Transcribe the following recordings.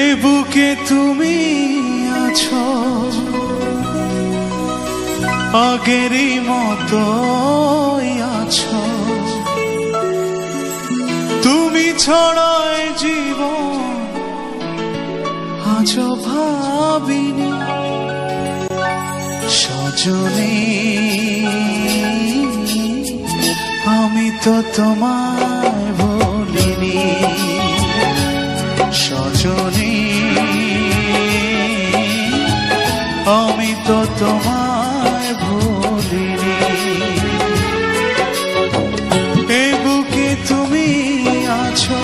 এ বুকে তুমি আছো আগেরই মতোই আছো, তুমি ছড়ায় জীবন আজও ভাবিনি সজনী, আমি তো তোমায় ভুলিনি সজনী, আমি তো তোমায় ভুলিনি। এ বুকে তুমি আছো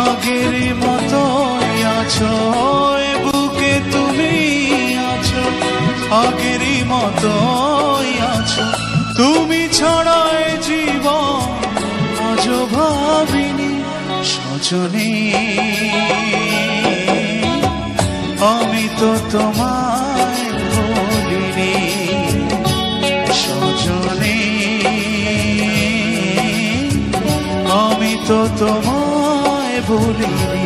আগের মতোই আছো, এ বুকে তুমি আছো আগের মতোই আছো, তুমি ছড়ায় জীবন আজও ভাবিনি সজনী, আমি তো তোমায় ভুলিনি সজনী, আমি তো তোমায় ভুলিনি।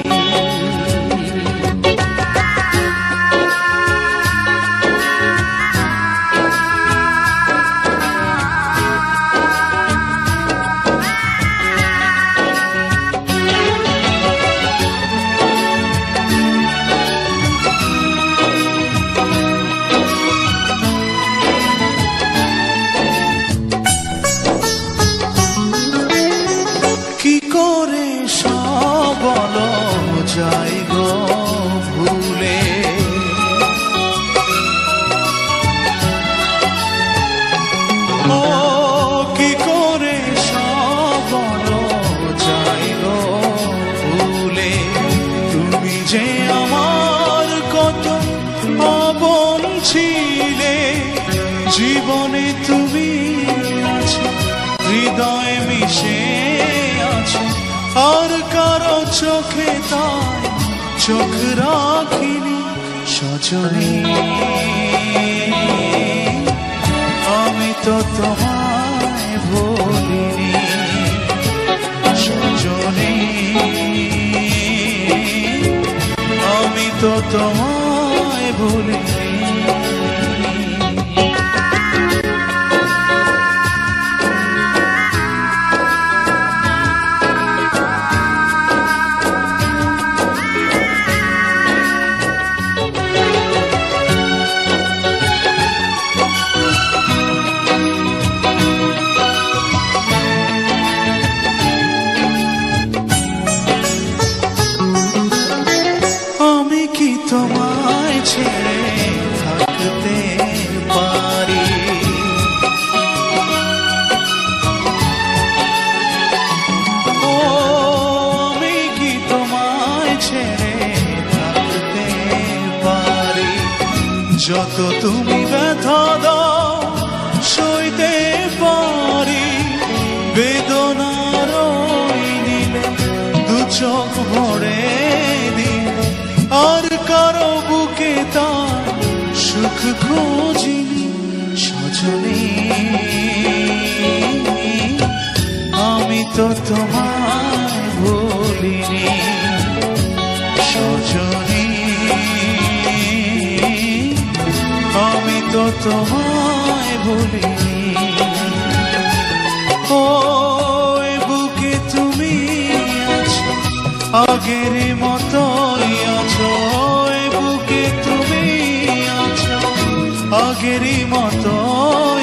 বলো যাই গো ভুলে, ও কি করে সব বলো যাই গো ভুলে, তুমি যে আমার কত আপন ছিলে, জীবনে তুমি আছো হৃদয়ে মিশে আছো, আর কারো চোখে তাই চোখ রাখিনি সজনী, আমি তো তোমায় ভুলিনি সজনী, আমি তো তোমায় ভুলিনি। তোমায় ছেড়ে থাকতে পারি, ও আমি কি তোমায় ছেড়ে থাকতে পারি, যত তুমি ব্যথা দাও সইতে পারি, বেদনার নিলে দু চোখ ভরে দিলে, আর কারো বুকে তার সুখ খুঁজিনি সজনী, আমি তো তোমায় ভুলিনি সজনী, আমি তো তোমায় ভুলিনি। ও বুকে তুমি আছো আগের মতোই আছো, বুকে তুমি আছো আগের মতোই